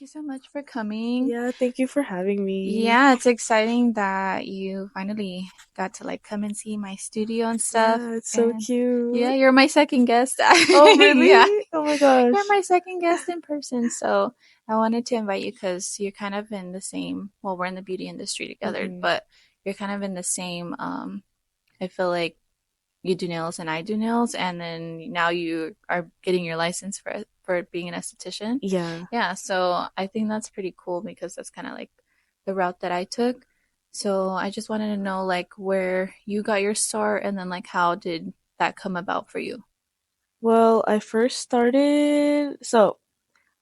so much for coming. Yeah, thank you for having me. Yeah, it's exciting that you finally got to like come and see my studio and stuff. Yeah, it's so And yeah, cute. you're my second guest. Oh, Yeah, really? Oh my you're gosh. my second guest in person. So I wanted to invite you because you're kind of in the same, well, we're in the beauty industry together, Hmm. but you're kind of in the same, I feel like you do nails and I do nails, and then now you are getting your license for being an esthetician. Yeah. Yeah, so I think that's pretty cool because that's kind of like the route that I took. So I just wanted to know like where you got your start and then like how did that come about for you? Well, I first started, so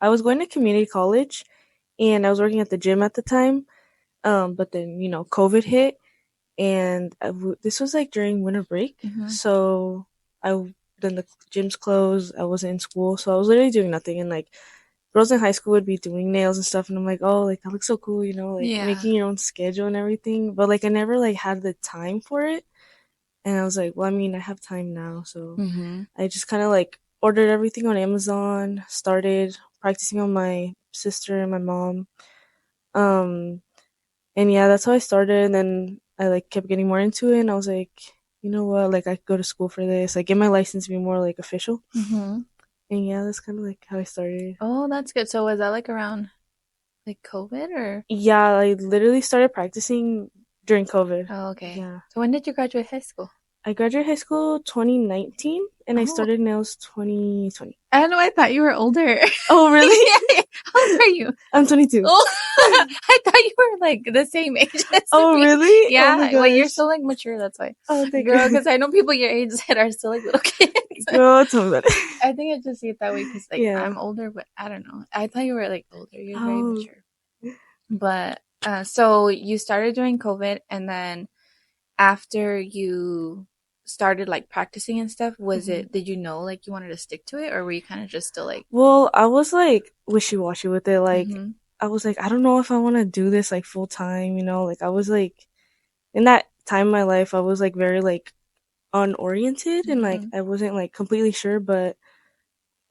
I was going to community college and I was working at the gym at the time. But then, COVID hit and this was like during winter break. Hmm. So then the gyms closed. I wasn't in school, so I was literally doing nothing. And like girls in high school would be doing nails and stuff, and I'm like, oh, like that looks so cool, like Yeah. making your own schedule and everything. But like I never like had the time for it, and I was like, well, I mean, I have time now, so Hmm. I just kind of like ordered everything on Amazon, started practicing on my sister and my mom. Um, and yeah, that's how I started. And then I like kept getting more into it, and I was like, you know what, like I could go to school for this, like get my license to be more like official. Hmm. And yeah, that's kind of like how I started. Oh, that's good. So was that like around like COVID or? Yeah, I literally started practicing during COVID. Oh, okay. Yeah. So when did you graduate high school? I graduated high school 2019 and I Oh, started nails 2020. I don't know. I thought you were older. Oh, really? Yeah. How old are you? I'm 22. Oh, I thought you were like the same age as Oh, me. really? Oh my Yeah, well, you're gosh. still like mature. That's why, Oh, thank girl. you. Because I know people your age that are still like little kids. Girl, tell me about it. I think I just see it that way because like Yeah. I'm older, but I don't know. I thought you were like older. You're very Oh, mature. But so you started during COVID, and then after you started like practicing and stuff, was mhm. it? Did you know like you wanted to stick to it, or were you kind of just still like? Well, I was like wishy-washy with it. Like, Mm-hmm. I was like, I don't know if I want to do this like full time, Like, I was like, in that time in my life, I was like very like unoriented and like Mm-hmm. I wasn't like completely sure, but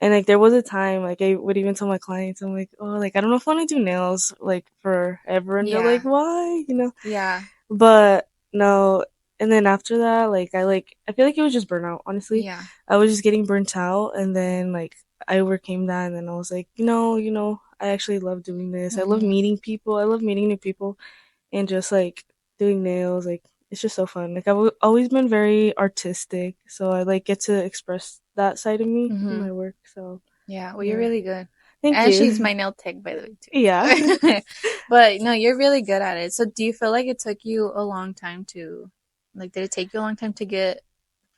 and like there was a time like I would even tell my clients, I'm like, oh, like I don't know if I want to do nails like forever, and they're like, Yeah. why? Yeah. But no, and then after that, I feel like it was just burnout. Honestly, Yeah. I was just getting burnt out, and then like I overcame that, and then I was like, I actually love doing this. I love Mm-hmm. meeting people. I love meeting new people, and just like doing nails, like it's just so fun. Like always been very artistic, so I like get to express that side of me in Mm-hmm. my work. So Yeah, well, you're yeah, really good. thank And she's you. my nail tech, by the way, Yeah. too. But no, you're really good at it. So do you feel like it took you a long time to, like, did it take you a long time to get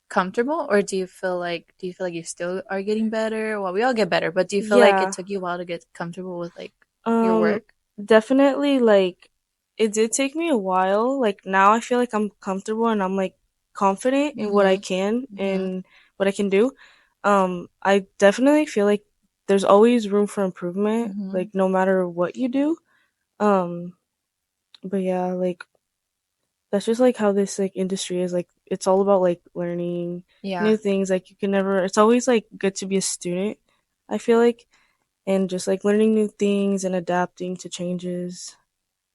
comfortable, or do you feel like you still are getting better? Well, we all get better, but do you feel like it Yeah. took you a while to get comfortable with like your Um, work? Definitely like it did take me a while. Like now I feel like I'm comfortable and I'm like confident in what I Mm-hmm. can Mm-hmm. and what I can do. I definitely feel like there's always room for improvement, Mm-hmm. like no matter what you do. Um, but yeah, like that's just like how this like industry is. Like it's all about like learning Yeah. new things. Like you can never it's always like good to be a student, I feel like, and just like learning new things and adapting to changes.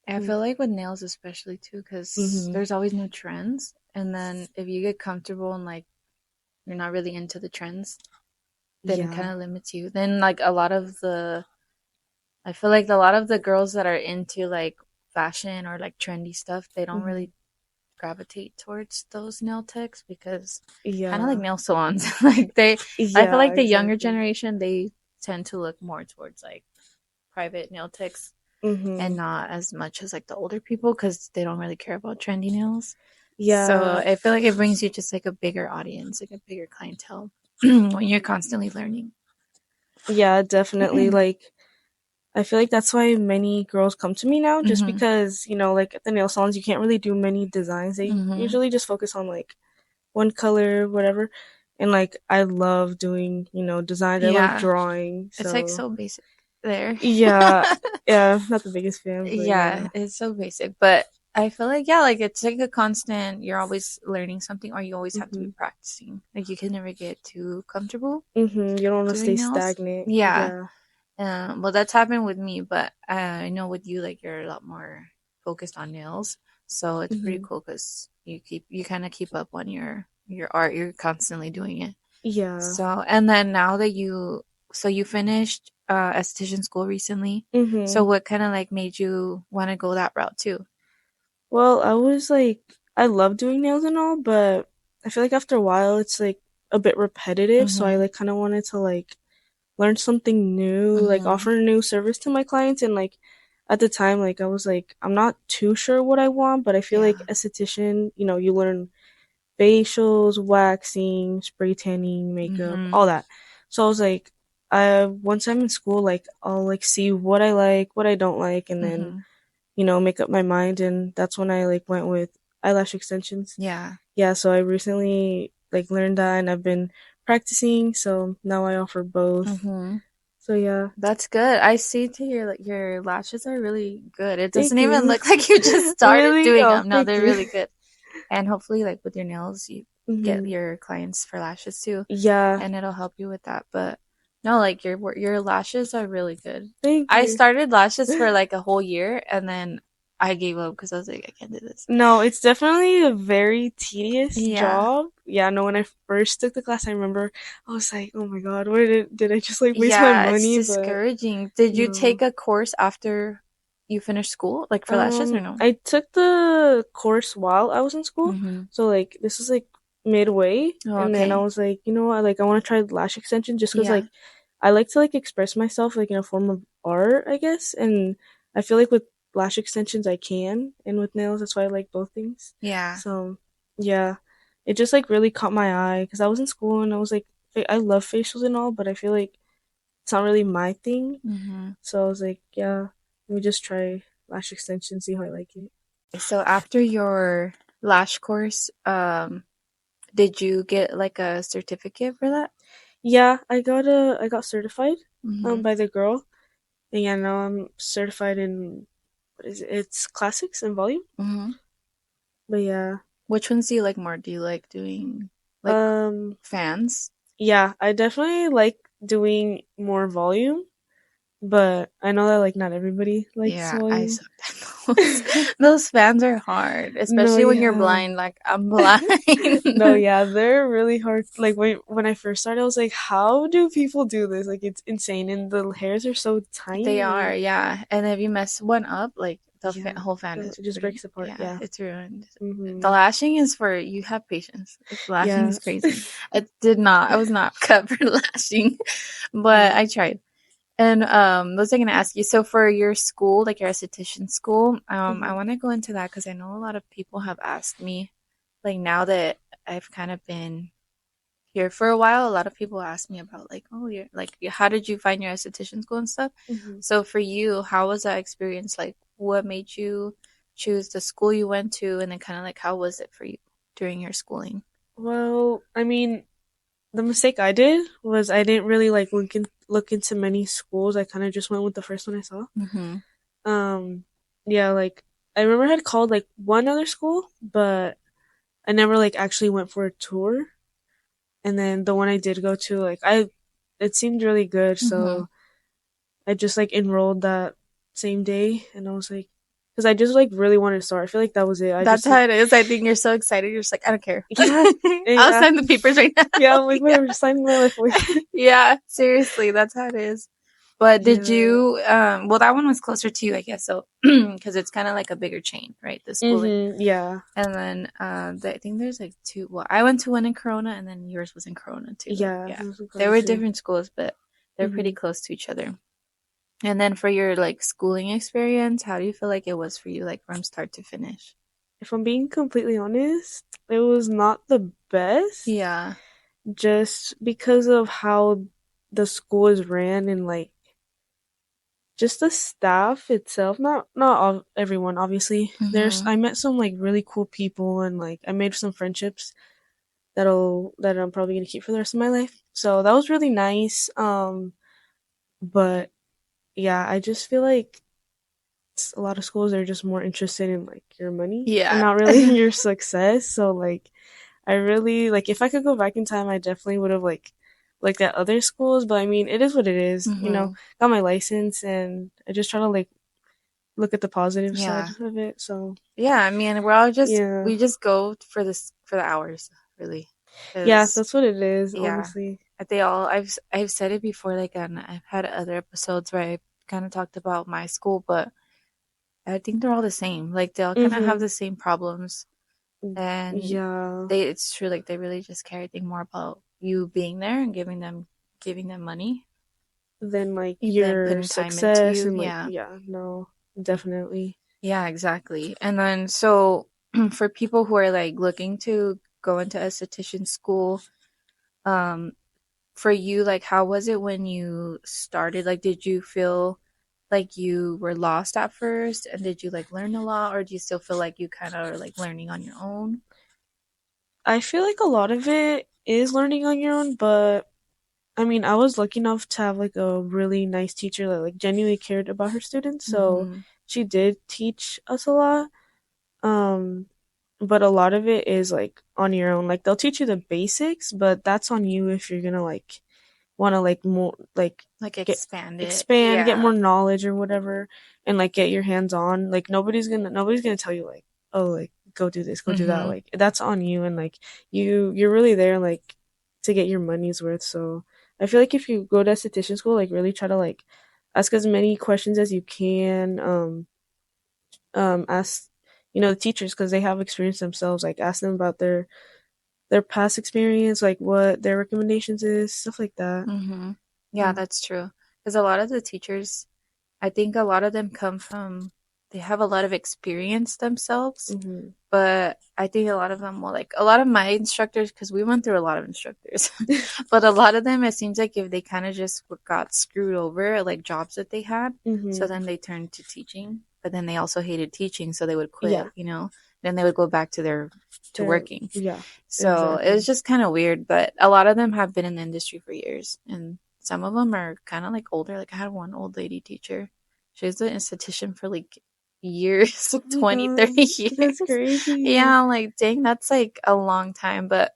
I feel like with nails especially too, because Mm-hmm. there's always new trends, and then if you get comfortable and like you're not really into the trends, then it kind Yeah. of limits you. Then like I feel like a lot of the girls that are into like fashion or like trendy stuff, they don't Hmm. really gravitate towards those nail techs because kind of like Yeah. nail salons. Like I feel Yeah, like the younger exactly. generation, they tend to look more towards like private nail techs and Hmm. not as much as like the older people because they don't really care about trendy nails. So Yeah. I feel like it brings you just like a bigger audience, like a bigger clientele when you're constantly learning. Yeah, definitely. Like, I feel like that's why many girls come to me now, just Hmm. because, like at the nail salons, you can't really do many designs. They Hmm. usually just focus on like one color, whatever. And like, I love doing, designs. I love Yeah, drawing. it's like So, so basic there. yeah. Yeah, not the biggest fan, but Yeah, yeah. it's so basic, but I feel like yeah, like it's like a constant. You're always learning something, or you always have to be Hmm. practicing. Like you can never get too comfortable Hmm. You don't want to stay doing nails. stagnant. Yeah, Yeah. Well, that's happened with me, but I know with you, like you're a lot more focused on nails, so it's pretty Hmm. cool because you kind of keep up on your art. You're constantly doing it. Yeah. So, and then now that you finished esthetician school recently, Hmm. so what kind of like made you want to go that route too? Well, I was like, I love doing nails and all, but I feel like after a while it's like a bit repetitive. So I Mm-hmm. like kind of wanted to like learn something new, like Mm-hmm. offer a new service to my clients. And like at the time, like I was like, I'm not too sure what I want, but I feel like Yeah. esthetician, you learn facials, waxing, spray tanning, makeup, Mm-hmm. all that. So I was like, once I'm in school, like I'll like see what I like, what I don't like, and then Mm-hmm. make up my mind. And that's when I like went with eyelash extensions. Yeah. Yeah, so I recently like learned that, and I've been practicing. So now I offer both. Mm-hmm. So yeah, That's good. I see to your lashes are really good. It doesn't thank even you. look like you just started Really? doing Oh, them. No, thank they're you. really good. And hopefully, like with your nails, you get Hmm. your clients for lashes too, Yeah, and it'll help you with that. But no, like your lashes are really good. thank I you. started lashes for like a whole year, and then I gave up because I was like, I can't do this. No, it's definitely a very tedious Yeah, job. Yeah, no, when I first took the class, I remember I was like, oh my God, where did I just like waste my yeah, it's money? But discouraging. Did you no. take a course after you finished school, like for lashes, or no? I took the course while I was in school. Mm-hmm. So like this is like midway, Oh, and then I okay. was like, I want to try lash extension just because Yeah. like I like to like express myself like in a form of art, I guess. And I feel like with lash extensions I can, and with nails that's why I like both things. Yeah. So yeah, it just like really caught my eye because I was in school and I was like, I love facials and all, but I feel like it's not really my thing. Mm-hmm. So I was like, yeah, let me just try lash extension, see how I like it. So after your lash course, did you get like a certificate for that? Yeah, I got certified Mm-hmm. by the girl. And yeah, now I'm certified in what is it? It's classics and volume. Mm-hmm. But yeah. Which ones do you like more? Do you like doing like Um fans? yeah, I definitely like doing more volume, but I know that like not everybody likes Yeah, I volume. suck at those. Those fans are hard, No, especially when you're yeah. blind. Like I'm blind. No, yeah, they're really hard. Like when I first started, I was like, how do people do this? Like it's insane, and the hairs are so They are, tiny. yeah. And if you mess one up, like Yeah, whole fan no, is it just pretty, breaks apart. yeah, Yeah. it's ruined. The Mhm. lashing is for you have patience. The lashing Yeah. is crazy. I was not cut for lashing, but Yeah. I tried. And what was I gonna ask you? So for your school, like your esthetician school, I Mhm. want to go into that because I know a lot of people have asked me, like now that I've kind of been here for a while, a lot of people ask me about like, oh, you're like, how did you find your esthetician school and stuff? Mhm. So for you, how was that experience? Like, what made you choose the school you went to, and then kind of like, how was it for you during your schooling? Well, I mean, the mistake I did was I didn't really like look into many schools. I kind of just went with the first one I saw. Mm-hmm. Um, yeah, like I remember I had called like one other school, but I never like actually went for a tour. And then the one I did go to, like it seemed really good, Mm-hmm. so I just like enrolled that same day, and I was like, because I just like really wanted to start. I feel like that was it. I That's just how like, it is. I think you're so excited. You're just like, I don't care. yeah, I'll yeah, sign the papers right yeah. now. I'm like, Yeah. whatever, just signing my life away. Yeah, seriously, that's how it is. But did Yeah. you well that one was closer to you, I guess, so because it's kind of like a bigger chain, right? The schooling. Mhm. Yeah. And then I think there's like two. Well, I went to one in Corona, and then yours was in Corona too. Yeah. Yeah, Those were they Corona were too. different schools, but they're pretty Mhm. close to each other. And then for your like schooling experience, how do you feel like it was for you, like from start to finish? If I'm being completely honest, it was not the best, Yeah. just because of how the school is ran and like just the staff itself. Not all, everyone, obviously. There's Mhm. I met some like really cool people, and like I made some friendships that I'm probably gonna keep for the rest of my life. So that was really nice. But yeah, I just feel like a lot of schools are just more interested in like your money and Yeah. not really in your success. So like I really like if I could go back in time, I definitely would have like like at other schools, but I mean, it is what it is. Mm-hmm. Got my license, and I just try to like look at the positive side Yeah. of it. So Yeah, I mean, we're all just yeah, we just go for this for the hours, really, yeah, because that's what it is, yeah, honestly. they all I've said it before, like, and I've had other episodes where I kind of talked about my school, but I think they're all the same. Like they all kind of have Mhm. the same problems, and Yeah. they it's true, like they really just care, I think, more about you being there and giving them money Then like than your putting time into success you. and like Yeah, yeah, no, definitely. yeah, exactly. And then so for people who are like looking to go into esthetician school, um, for you, like how was it when you started? Like, did you feel like you were lost at first, and did you like learn a lot, or do you still feel like you kind of are like learning on your own? I feel like a lot of it is learning on your own, but I mean, I was lucky enough to have like a really nice teacher that like genuinely cared about her students, so Mm-hmm. she did teach us a lot. Um, but a lot of it is like on your own. Like they'll teach you the basics, but that's on you if you're gonna like want to like more like Like get expand it. expand, get more Yeah. knowledge or whatever, and like get your hands on. Like nobody's gonna tell you like, oh, like go do this, go do that. Mm-hmm. Like that's on you, and like you're really there like to get your money's worth. So I feel like if you go to esthetician school, like really try to like ask as many questions as you can. Ask the teachers because they have experience themselves. Like ask them about their past experience, like what their recommendations is, stuff like that. Mm-hmm. Yeah, Mm. that's true. Because a lot of the teachers, I think a lot of them come from, they have a lot of experience themselves, Mhm. but I think a lot of them will like, a lot of my instructors, because we went through a lot of instructors, but a lot of them, it seems like if they kind of just got screwed over, like jobs that they had, so Mhm. then they turned to teaching, but then they also hated teaching, so they would Yeah. quit, then they would go back to They're working. yeah, So it was exactly. just kind of weird, but a lot of them have been in the industry for years, and some of them are kind of like older. Like I had one old lady teacher. She was an esthetician for like years, Oh my 20, god. 30 That's years. crazy. Yeah, I'm like, dang, that's like a long time. But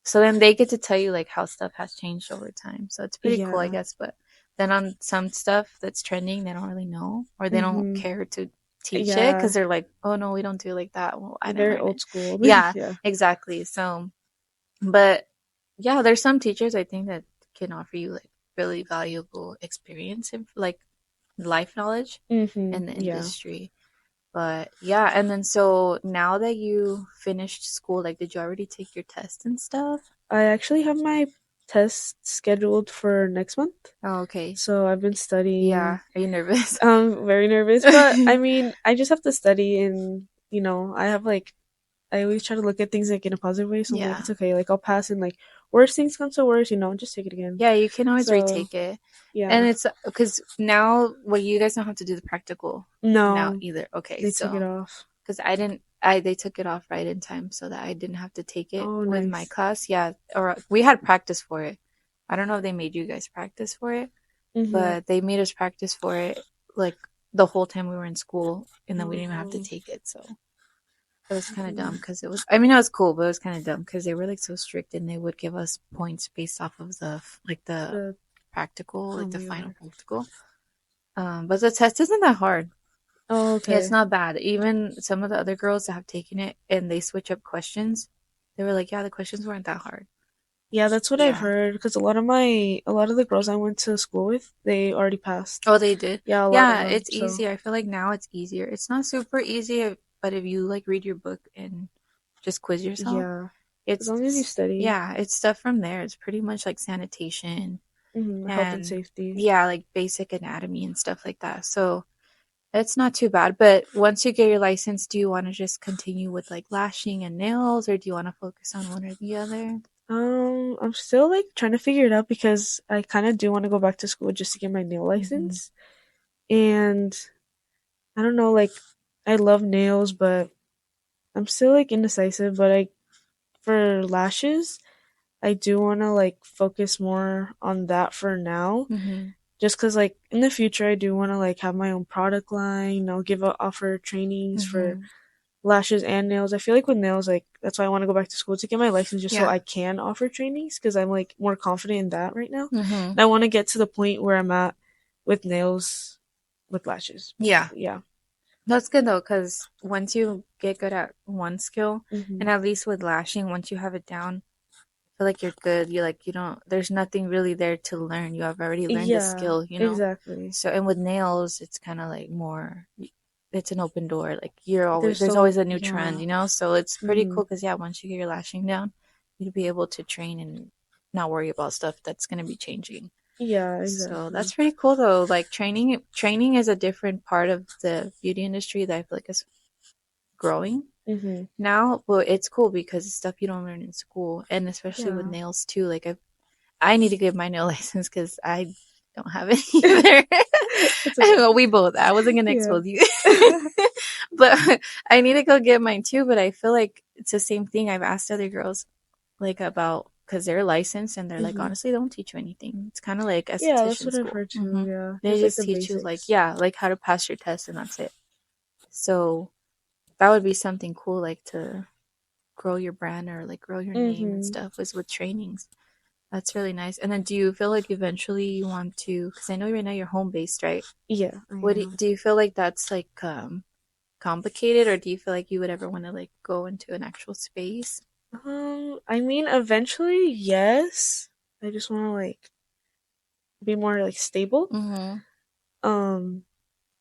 so then they get to tell you like how stuff has changed over time. So it's pretty cool, I Yeah. guess. But then on some stuff that's trending, they don't really know, or they don't Mhm. care to teach it because Yeah. they're like, oh no, we don't do it like that. Well, I didn't Very learn old it. school. Yeah, Yeah. exactly. So, but yeah, there's some teachers I think that can offer you like really valuable experience and like life knowledge Mhm. in the Yeah. industry. But yeah, and then so now that you finished school, like did you already take your test and stuff? I actually have my test scheduled for next month. Oh, okay. So I've been studying. Yeah. Are you nervous? I'm very nervous, but I mean, I just have to study and I have like I always try to look at things like in a positive way. So I'm like, Yeah. it's okay. Like I'll pass and like worst things come to worst, just take it again. Yeah, you can always So retake it. And yeah. it's because now, well, you guys don't have to do the practical now No, either. Okay, they took it so off. because they took it off right in time so that I didn't have to take it Oh, with my nice. class. Yeah, or we had practice for it. I don't know if they made you guys practice for it, Mhm. but they made us practice for it like the whole time we were in school, and then we didn't even have to Oh, take it. So it was kind of dumb mm, because I mean, it was cool, but it was kind of dumb because they were like so strict and they would give us points based off of the the practical, oh like the my final god. practical. But the test isn't that hard. Oh, It's okay. not bad. Even some of the other girls that have taken it and they switch up questions, they were like, yeah, the questions weren't that hard. Yeah, that's what I've Yeah. heard because a lot of the girls I went to school with, they already passed. Oh, they did. Yeah, a lot of Yeah, them. it's So, easier. I feel like now it's easier. It's not super easy, but if you like read your book and just quiz yourself, yeah. As long as you it's study, yeah, it's stuff from there. It's pretty much like sanitation health and and safety. yeah, like basic anatomy and stuff like that. So it's not too bad. But once you get your license, do you want to just continue with like lashing and nails, or do you want to focus on one or the other? I'm still like trying to figure it out because I kind of do want to go back to school just to get my nail Hmm. license. And I don't know, like I love nails, but I'm still like indecisive. But for lashes, I do want to like focus more on that for now. Hmm. Just because like in the future, I do want to like have my own product line. Offer trainings for Hmm. lashes and nails. I feel like with nails, like that's why I want to go back to school to get my license, just so Yeah. I can offer trainings because I'm like more confident in that right now. Mm-hmm. And I want to get to the point where I'm at with nails, with lashes, Yeah. basically. Yeah. That's good though, because once you get good at one skill, Hmm. and at least with lashing, once you have it down, I feel like you're good. You like you don't. There's nothing really there to learn. You have already learned the Yeah, skill, you know. exactly. So and with nails, it's kind of like more. It's an open door. Like you're always There's there's always so, a new trend, yeah. you know. So it's pretty Hmm. cool because yeah, once you get your lashing down, you'd be able to train and not worry about stuff that's gonna be changing. Yeah, So exactly. that's pretty cool though. Like training is a different part of the beauty industry that I feel like is growing Hmm. now. But it's cool because it's stuff you don't learn in school, and especially with Yeah. nails too. Like I need to get my nail license because I don't have it either. It's okay. Well, we both. I wasn't gonna Yeah. expose you, but I need to go get mine too. But I feel like it's the same thing. I've asked other girls like about because they're licensed and they're like, Hmm. honestly, they don't teach you anything. It's kind of like Yeah, that's esthetician what I've school. heard too. Yeah, They just like just the teach you like basics. yeah, like how to pass your test and that's it. So that would be something cool, like to grow your brand or like grow your name and Hmm. stuff was with trainings. That's really nice. And then do you feel like eventually you want to, because I know right now you're home based, right? Yeah, I What am. do you feel like that's like complicated, or do you feel like you would ever want to like go into an actual space? I mean, eventually, yes. I just want to like be more like stable. Mm-hmm. Um,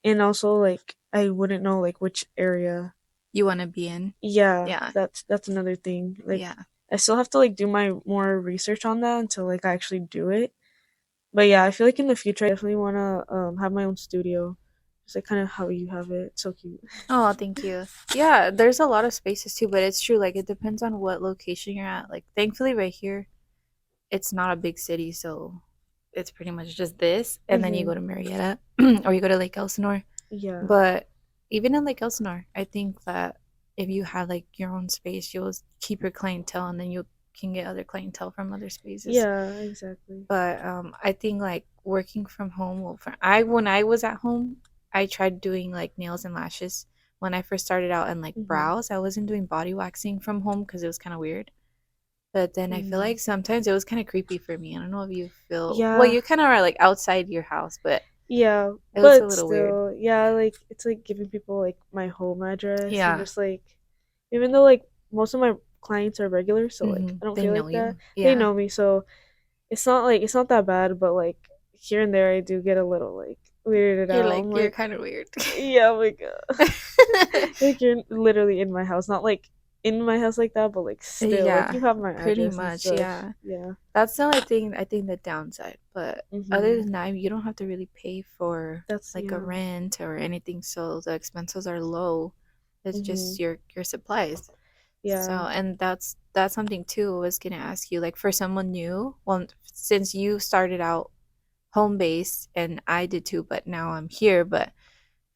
and also like I wouldn't know like which area. You want to be in? Yeah, Yeah, that's another thing. Like yeah. I still have to like do my more research on that until like I actually do it. But yeah, I feel like in the future I definitely want to have my own studio. Just like kind of how you have it. It's so cute. Oh, thank you. Yeah, there's a lot of spaces too, but it's true. Like it depends on what location you're at. Like thankfully, right here, it's not a big city, so it's pretty much just this, and then you go Mhm. to Marietta or you go to Lake Elsinore. Yeah. But even in Lake Elsinore, I think that if you have like your own space, you'll keep your clientele, and then you can get other clientele from other spaces. Yeah, exactly. But I think like working from home. Well, I when I was at home, I tried doing like nails and lashes when I first started out, and like Mhm. brows. I wasn't doing body waxing from home because it was kind of weird. But then I feel Mm. like sometimes it was kind of creepy for me. I don't know if you feel well. Yeah. You kind of are like outside your house, but Yeah, it was a but little weird. still, yeah, like it's like giving people like my home address and Yeah. just like even though like most of my clients are regular, so like I don't They feel know like that. you. They Yeah. know me, so it's not that bad, but like here and there I do get a little like weirded You're out. like I'm you're like, kind of weird. yeah, like like you're literally in my house, not like in my house like that, but like still like Yeah, you have my pretty address and much. stuff. Yeah. Yeah. That's the only thing I think the downside. But other Mhm. than that, you don't have to really pay for That's like a yeah. rent or anything, so the expenses are low. It's just Mhm. your supplies. So, Yeah. and that's something too. I was gonna ask you, like for someone new, well, since you started out home based and I did too, but now I'm here. But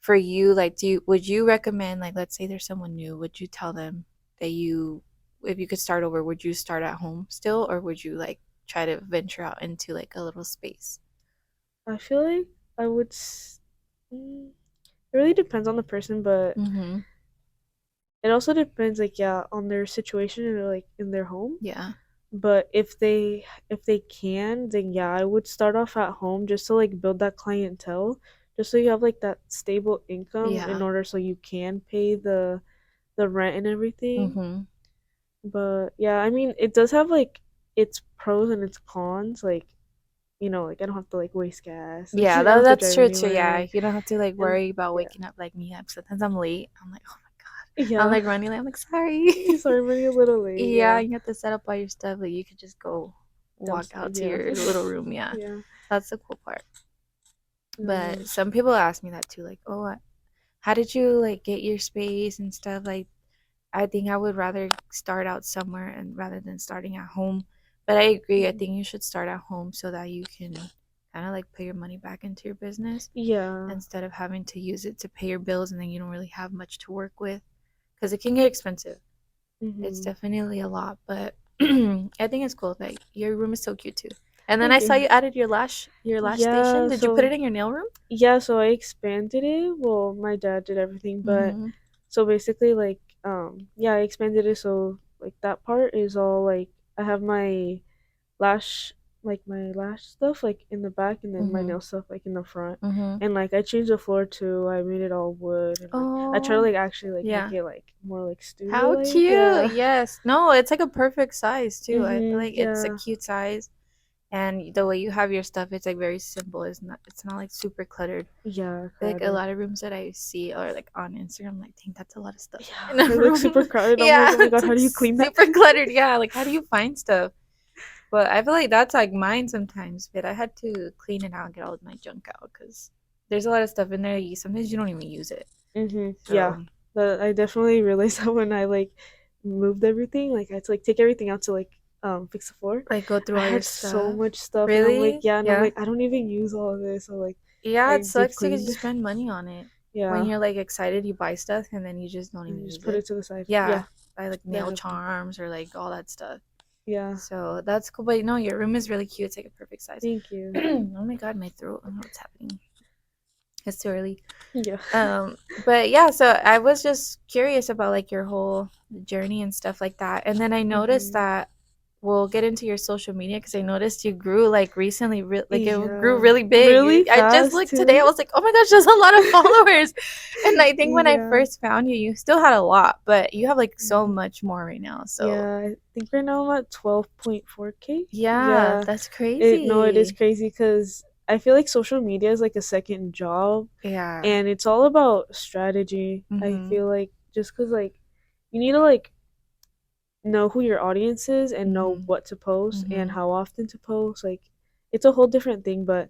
for you, like, would you recommend, like, let's say there's someone new, would you tell them that if you could start over, would you start at home still, or would you like try to venture out into like a little space? I feel like I would mm, it really depends on the person, but Mm-hmm. it also depends like yeah, on their situation and like in their home. Yeah. But if they can, then yeah, I would start off at home just to like build that clientele, just so you have like that stable income in Yeah. order so you can pay the rent and everything. Mm-hmm. But yeah, I mean, it does have like its pros and its cons. Like like I don't have to like waste gas. Like Yeah, I don't have to that's drive true too. Yeah, anywhere. you don't have to like And worry about yeah, waking up like me up. Sometimes I'm late. I'm like, oh my god. I'm yeah. like running late. I'm like, sorry. Sorry, I'm running a little late. Yeah, Yeah, you have to set up all your stuff. Like you could just go walk downstairs. out to Yeah, your little room. Yeah, yeah. that's the cool part. Uh, But some people ask me that too, like, oh, how did you like get your space and stuff? Like, I think I would rather start out somewhere and rather than starting at home. But I agree. I mhm. think you should start at home so that you can kind of like put your money back into your business Yeah. instead of having to use it to pay your bills and then you don't really have much to work with because it can get expensive. It's Hmm. definitely a lot, but I think it's cool. Like your room is so cute too. And then I Thank saw you. you added your lash station. Yeah. Did you put So it in your nail room? yeah, so I expanded it. Well, my dad did everything, but Mm-hmm. so basically, like yeah, I expanded it so like that part is all like I have my lash my lash stuff like in the back and then my Mm-hmm. nail stuff like in the front. Mm-hmm. And like I changed the floor too. I made it all wood and like I try to Oh, like actually like make yeah. it like more like studio How like. cute. Yeah. Yes. No, it's like a perfect size too. I feel Mhm. like it's a Yeah. cute size. And the way you have your stuff, it's like very simple. It's not like super cluttered. Yeah, Like a crowded. lot of rooms that I see or like on Instagram, I'm like, dang, that's a lot of stuff in Yeah, a it looks super room. crowded. I'm like, Yeah, oh my it's god, how like do you clean that? super cluttered. Yeah, like how do you find stuff? But I feel like that's like mine sometimes. But I had to clean it out and get all of my junk out because there's a lot of stuff in there. Sometimes you don't even use it. Yeah. So But I definitely realized that when I like moved everything, like I had to like take everything out to like fix the floor. like go through I all your had so stuff. much stuff and I'm like, Really? yeah, and I'm Yeah. like, I don't even use all of this. So like Yeah, I it deep sucks too because you cleaned. spend money on it. When Yeah. you're like excited, you buy stuff and then you just don't even And just use put it. it to the side. Yeah, Yeah, buy like nail definitely. charms or like all that stuff. Yeah. So that's cool. But no, your room is really cute. It's like a perfect size. Thank you. Oh my god, my throat. I don't know what's happening. It's too early. Yeah. But yeah, so I was just curious about like your whole journey and stuff like that. And then I noticed hmm that we'll get into your social media because I noticed you grew like recently, like it grew Yeah. really big. Really I just fast looked today. I too. was like, oh my gosh, there's a lot of followers. And I think when I Yeah. first found you, you still had a lot, but you have like so Mhm. much more right now. So Yeah, I think right now I'm at 12.4K. yeah, Yeah. that's It is crazy. crazy because I feel like social media is like a second job Yeah. and it's all about strategy. I Mm-hmm. feel like just because like you need to like know who your audience is and know Mm-hmm. what to post and Mm-hmm. how often to post. Like it's a whole different thing, but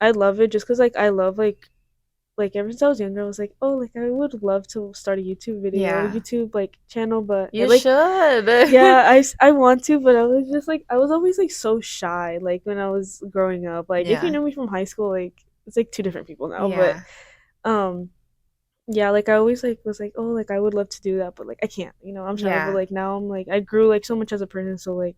I love it just because like I love like ever since I was younger, I was like, oh, like I would love to start a YouTube video or Yeah. YouTube like channel, but I You like should. yeah, I want to, but I was just like I was always like so shy like when I was growing up. Like if you Yeah. know me from high school, like it's like two different people now, but Yeah. um yeah, like I always like was like, oh, like I would love to do that, but like I can't, I'm shy, but Yeah. like now I'm like I grew like so much as a person, so like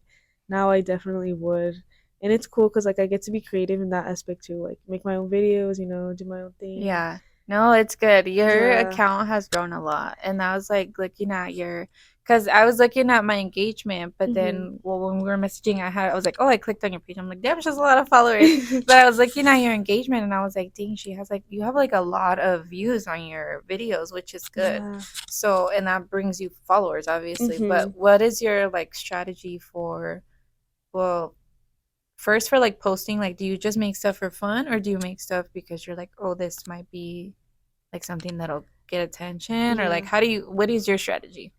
now I definitely would. And it's cool cuz like I get to be creative in that aspect too, like make my own videos, do my own thing. Yeah. No, it's good. Your Yeah. account has grown a lot. And I was like looking at your, because I was looking at my engagement, but Mhm. then, well, when we were messaging, I was like, oh, I clicked on your page. I'm like, damn, she has a lot of followers. But I was looking at your engagement and I was like, dang, she has like, you have like a lot of views on your videos, which is good. Yeah. So, and that brings you followers, obviously. Mhm. But what is your like strategy for, well, first for like posting, like do you just make stuff for fun or do you make stuff because you're like, oh, this might be like something that'll get attention, or like Yeah. what is your strategy?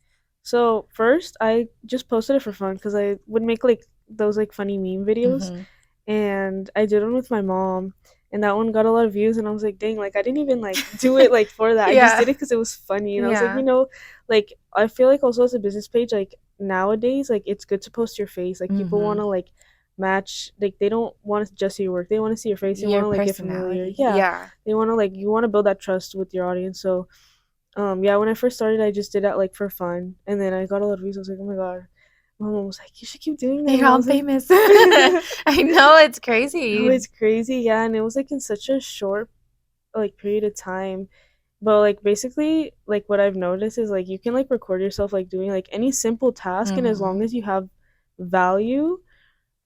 So first, I just posted it for fun because I would make like those like funny meme videos, Mm-hmm. and I did one with my mom, and that one got a lot of views, and I was like, dang, like I didn't even like do it like for that. I just did Yeah. it because it was funny, and I was like, Yeah. like I feel like also as a business page, like nowadays, like it's good to post your face. Like people Mm-hmm. want to like match, like they don't want to just see your work; they want to see your face. They want Your to like get familiar. personality. Yeah, Yeah. they want to like you want to build that trust with your audience. So yeah, when I first started, I just did that like for fun, and then I got a lot of views. I was like, oh my god. My mom was like, you should keep doing them. You're I all was like, famous. I know it's no, crazy. it's crazy, yeah, and it was like in such a short like period of time. But like basically, like what I've noticed is like you can like record yourself like doing like any simple task, and as Mm-hmm. long as you have value,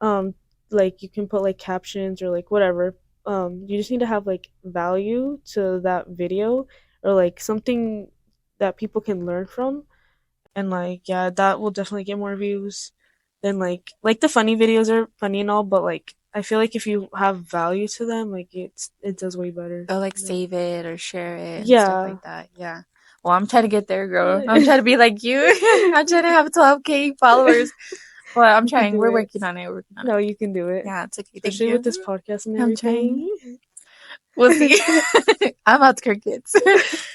um, like you can put like captions or like whatever. You just need to have like value to that video or like something that people can learn from, and like yeah, that will definitely get more views than like the funny videos are funny and all, but like I feel like if you have value to them, like it does way better, Or like save it or share it and stuff yeah. like that. Yeah. Well, I'm trying to get there, girl. I'm trying to be like you. I'm trying to have 12K followers. But I'm You can trying. do We're it. working on it. We're working on it. No, you can do it, Yeah, it's okay. Thank especially with you. this podcast and I'm trying. everything. We'll see. I'm out to crickets.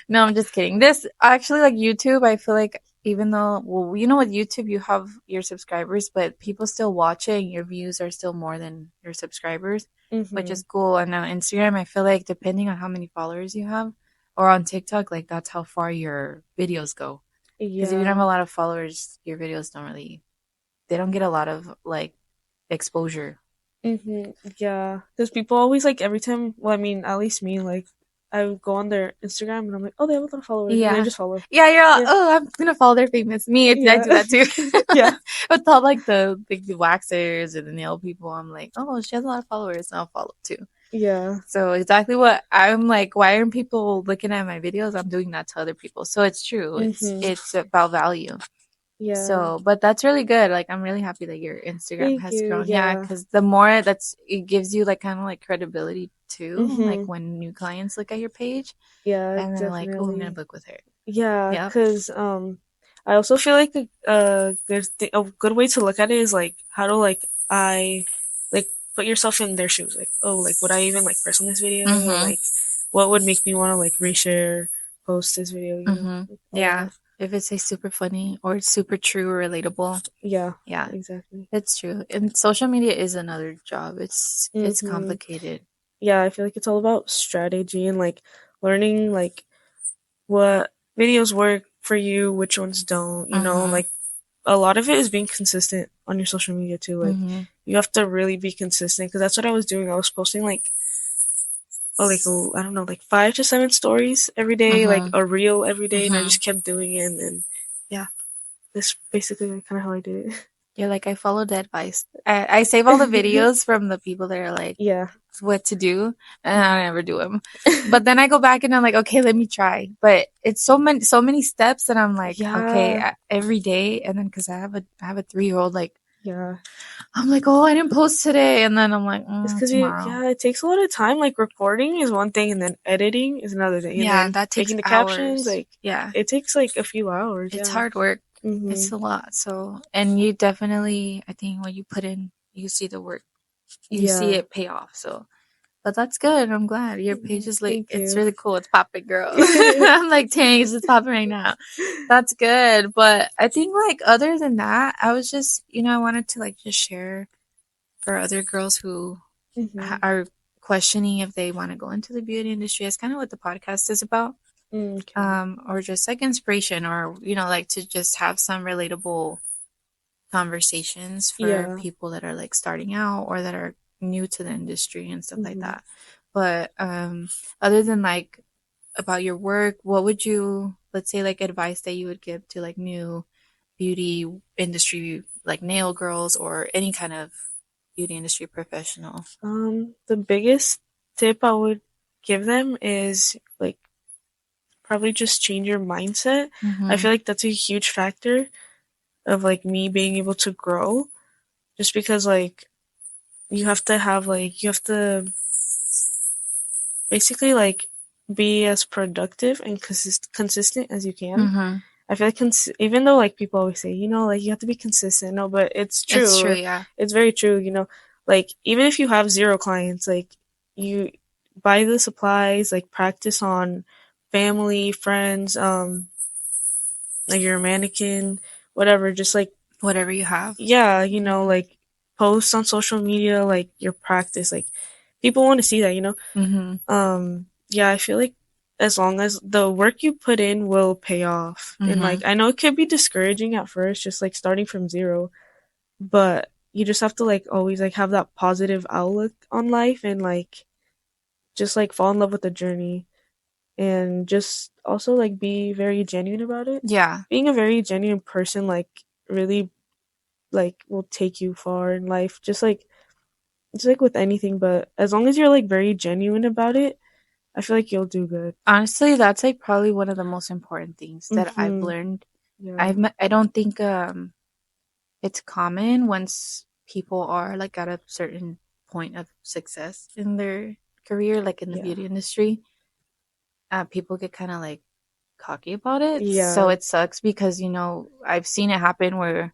No, I'm just kidding. This actually, like YouTube, I feel like even though, well, you know, with YouTube, you have your subscribers, but people still watching, your views are still more than your subscribers, which hmm is cool. And on Instagram, I feel like depending on how many followers you have, or on TikTok, like that's how far your videos go. Because if you don't have Yeah. a lot of followers, your videos don't really, they don't get a lot of like exposure. Yeah, because people always like every time. Well, I mean, at least me, like I would go on their Instagram and I'm like, oh, they have a lot of followers, and I Yeah. just follow. Yeah, you're all, Yeah, oh, I'm gonna follow their famous. Me, I yeah, do that too. yeah, With all like the waxers or the nail people, I'm like, oh, she has a lot of followers, and I'll follow too. yeah. So exactly what I'm like, why aren't people looking at my videos? I'm doing that to other people. So it's true. Mhm. It's about value. Yeah. So, but that's really good. Like, I'm really happy that your Instagram Thank has you. grown. Yeah, Yeah. because the more it gives you like kind of like credibility too. Like Mhm. when new clients look at your page Yeah, and they're like, oh, I'm gonna definitely. book with her. Yeah, Yep. cause I also feel like a good way to look at it is like how do like I like put yourself in their shoes. Like, oh, like would I even like press on this video? Mm-hmm. Like, what would make me want to like reshare, post this video? Mm-hmm. Like, all Yeah. that. If it's like super funny or super true or relatable. Yeah, Yeah, exactly. it's true. And social media is another job. It's Mhm. complicated. Yeah, I feel like it's all about strategy and like learning like what videos work for you, which ones don't. Mm-hmm. Like a lot of it is being consistent on your social media too. Like Mm-hmm. you have to really be consistent because that's what I was doing. I was posting like I don't know, like 5 to 7 stories every day, like Mm-hmm. a reel every day, and I Mm-hmm. just kept doing it. And then yeah, that's basically like, kind of how I did You're like, I followed the advice. I save all the it. videos from the people that are like, Yeah, what to do, and I never do them. But then I go back and I'm like, okay, let me try. But it's so many steps that I'm like, okay, yeah, every day. And then because I have a 3-year old, like yeah. I'm like, oh, I didn't post today, and then I'm like, It's because tomorrow. yeah, it takes a lot of time. Like recording is one thing, and then editing is another thing, and Yeah, then that takes making the captions. hours. Like Yeah, it takes like a few hours. it's Yeah. hard work. It's Mhm. a lot. So, and you definitely, I think, when you put in, you see the work, you see Yeah. it pay off. So, but that's good. I'm glad your page Mhm. is like, Thank it's you. really cool. It's popping, girl. I'm like, dang, it's just popping right now. That's good. But I think, like, other than that, I was just, I wanted to, like, just share for other girls who Mhm. are questioning if they want to go into the beauty industry. That's kind of what the podcast is about. Okay. Or just like inspiration, or, like to just have some relatable conversations for Yeah. people that are like starting out or that are new to the industry and stuff like Mhm. that. But other than like about your work, what would you, let's say, like advice that you would give to like new beauty industry, like nail girls or any kind of beauty industry professional? The biggest tip I would give them is like probably just change your mindset. I Mm-hmm. feel like that's a huge factor of like me being able to grow just because like you have to basically like be as productive and consistent as you can. Mm-hmm. I feel like even though like people always say, like you have to be consistent, no, but it's It's true, true. yeah. It's very true. Like even if you have zero clients, like you buy the supplies, like practice on family, friends, like your mannequin, whatever, just like Whatever you have. yeah, Mm-hmm. like post on social media like your practice, like people want to see that. Mm-hmm. Yeah, I feel like as long as the work you put in will pay off. And Mm-hmm. like I know it could be discouraging at first just like starting from zero, but you just have to like always like have that positive outlook on life and like just like fall in love with the journey and just also like be very genuine about it. Yeah. Being a very genuine person like really like will take you far in life. Just like with anything, but as long as you're like very genuine about it, I feel like you'll do good. Honestly, that's like probably one of the most important things that I've Mhm. learned. Yeah. I don't think it's common once people are like at a certain point of success in their career, like in the Yeah. beauty industry, people get kind of like cocky about it. So Yeah. it sucks because I've seen it happen where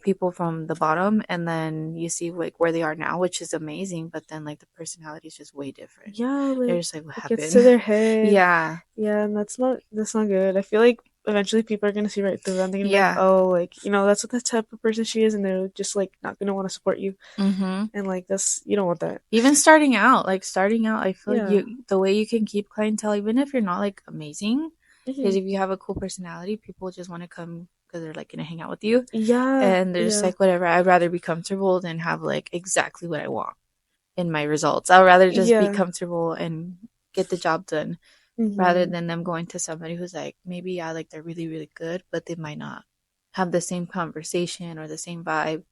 people from the bottom, and then you see like where they are now, which is amazing, but then like the personality is just way different. Yeah, They're like just like, what it gets to happened? their head. Yeah. Yeah, and that's not good. I feel like eventually people are gonna see right through them. They're gonna be like, Yeah. oh, like that's what the type of person she is, and they're just like not gonna want to support you. Mm-hmm. And like that's you don't want that. Even starting out, I feel like Yeah. the way you can keep clientele, even if you're not like amazing, is Hmm. if you have a cool personality, people just want to come because they're like gonna hang out with you, Yeah. and they're just Yeah. like, whatever. I'd rather be comfortable than have like exactly what I want in my results. I'd rather just be Yeah. comfortable and get the job done rather Mhm. than them going to somebody who's like maybe yeah like they're really really good but they might not have the same conversation or the same vibe.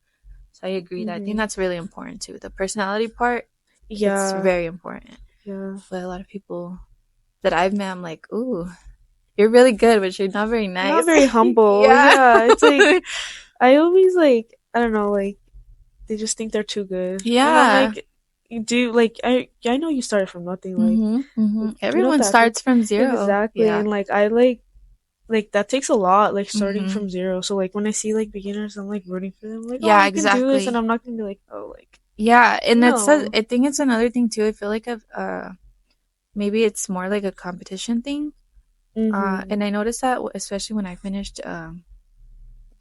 So I agree that I think Mhm. that's really important too. The personality part, it's Yeah. very important. Yeah. But a lot of people that I've met, I'm like, ooh, you're really good, but you're not very Not nice. very humble. Yeah. Yeah. It's like I always like I don't know, like they just think they're too good. And I'm Yeah. like you do like I know you started from nothing Mhm. Mhm. you don't have Everyone to act like starts from zero. exactly Yeah. and like I like that takes a lot like starting Mhm. from zero. So like when I see like beginners I'm like rooting for them like oh Yeah, you can do this and exactly. I'm not gonna be like oh like Yeah, and that's no. I think it's another thing too. I feel like maybe it's more like a competition thing. Mhm. And I noticed that especially when I finished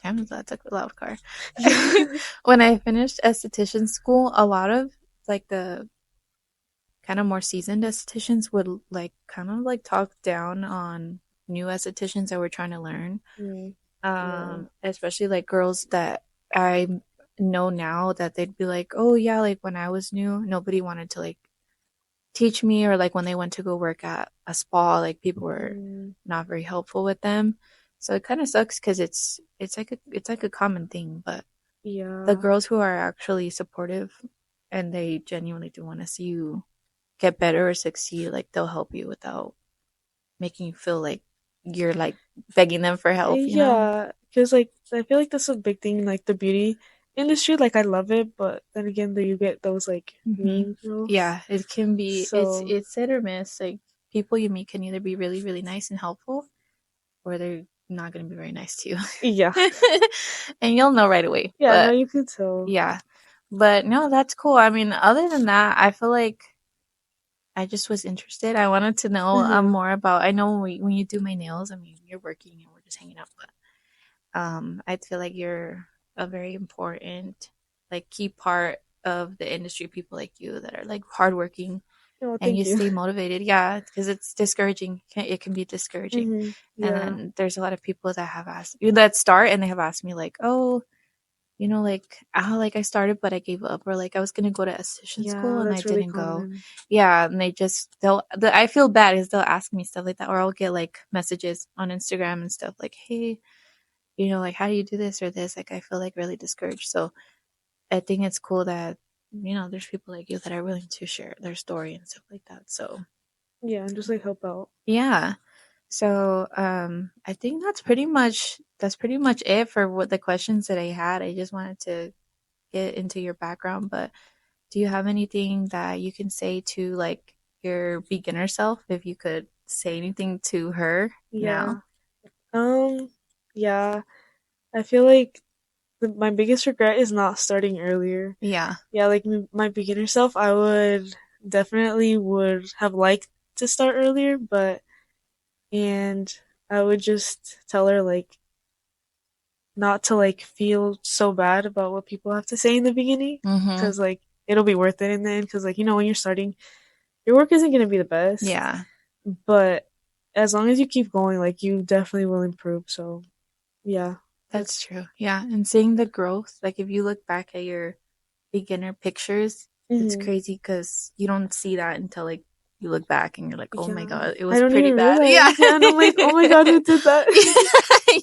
damn, that's a loud car. Yeah. When I finished esthetician school, a lot of like the kind of more seasoned estheticians would like kind of like talk down on new estheticians that were trying to learn. Mm, yeah. Especially like girls that I know now that they'd be like, "Oh yeah, like when I was new, nobody wanted to like teach me," or like when they went to go work at a spa, like people were Mm, not very helpful with them. So it kind of sucks because it's like a common thing, but the yeah. girls who are actually supportive and they genuinely do want to see you get better or succeed, like they'll help you without making you feel like you're like begging them for help, you know? Yeah, because like I feel like that's a big thing, like the beauty industry. Like I love it, but then again, do you get those like Hmm. mean girls? Yeah, it can be. So It's hit or miss. Like people you meet can either be really really nice and helpful, or they're not going to be very nice to you, yeah, and you'll know right away. yeah. No, But you could tell. yeah, but no, that's cool. I mean, other than that, I feel like I just was interested. I wanted to know Uh-huh. more about. I know when you do my nails, I mean, you're working and we're just hanging out, but I feel like you're a very important, like key part of the industry. People like you that are like hardworking Oh, and thank you you. stay motivated. Yeah, because it's discouraging. It can be discouraging. And Yeah, then there's a lot of people that have asked that start and they have asked me like, oh, you know, like how like I started but I gave up, or like I was gonna go to esthetician school yeah. and I That's really didn't go. common. Yeah, and they just I feel bad because they'll ask me stuff like that, or I'll get like messages on Instagram and stuff like, hey, you know, like how do you do this or this? Like I feel like really discouraged. So I think it's cool that you know there's people like you that are willing to share their story and stuff like that. So Yeah, and just like help out. yeah. So I think that's pretty much it for what the questions that I had. I just wanted to get into your background, but do you have anything that you can say to like your beginner self if you could say anything to her now? Yeah. Um. Yeah. I feel like my biggest regret is not starting earlier. Yeah. Yeah, like my beginner self, I would definitely would have liked to start earlier, but and I would just tell her like not to like feel so bad about what people have to say in the beginning Mhm. because like it'll be worth it in the end because like you know when you're starting your work isn't going to be the best, Yeah. but as long as you keep going like you definitely will improve. So yeah, That's that's true. Yeah, and seeing the growth, like if you look back at your beginner pictures, it's hmm crazy because you don't see that until like you look back and you're like, oh my yeah, god, it I was don't pretty even bad. Yeah. realize. Yeah, and I'm like, oh my god, who did that?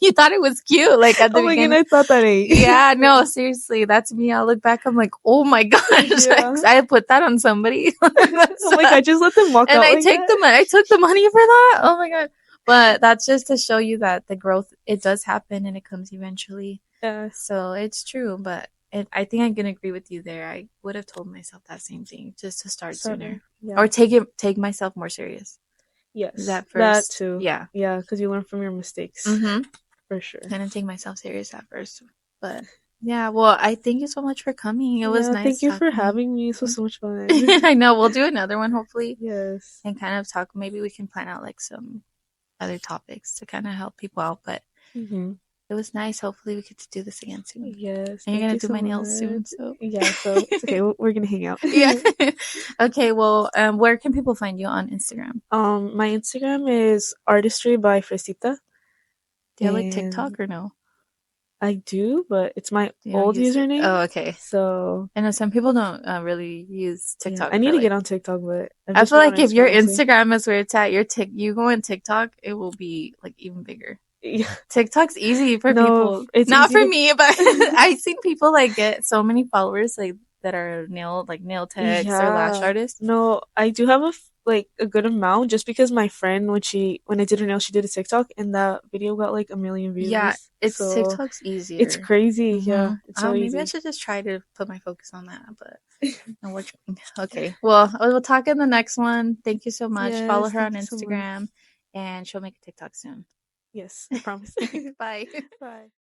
You thought it was cute, like at the Oh my god, beginning. I thought that ate. Yeah, no, seriously, that's me. I look back, I'm like, oh my gosh, like, Yeah. I put that on somebody. I'm like, I just let them walk And out I like take that. the money. I took the money for that. Oh my god! But that's just to show you that the growth it does happen and it comes eventually. Yeah, So it's true, but I think I can agree with you there. I would have told myself that same thing just to start starter. sooner, or Yeah. take myself more serious. Yes, That that first, too. yeah. Yeah, because you learn from your mistakes Mm-hmm. for sure. I didn't take myself serious at first, but yeah. Well, I thank you so much for coming. It was Yeah, thank nice you for talking. having me. This was so much fun. I know we'll do another one hopefully Yes. and kind of talk. Maybe we can plan out like some other topics to kind of help people out. But hmm it was nice. Hopefully, we get to do this again soon. Yes, And you're thank gonna you do so my nails soon, much. so Yeah, so it's okay. We're gonna hang out. yeah. Okay. Well, where can people find you on Instagram? My Instagram is artistry by Fresita, Do you have like and TikTok or no? I do, but it's my You don't old use it. username. Oh, okay. So I know some people don't really use yeah, TikTok I need for to get like. on TikTok, but I've I just feel been on like if your Instagram mostly. Instagram is where it's at, you go on TikTok, it will be like even bigger. Yeah. TikTok's easy for No, people. it's Not easy for to. me, but I've seen people like get so many followers like that are nail techs or lash Yeah. artists. No, I do have like a good amount just because my friend when I did her nails, she did a TikTok and that video got like a million Yeah, views. it's So TikTok's it's easier. crazy. Yeah, it's so Maybe I easy. should just try to put my focus on that, but no, we're okay. Well, we'll talk in the next one. Thank you so much. Follow Yes, her on thank you so much. Instagram, and she'll make a TikTok soon. Yes, I promise. Bye. Bye.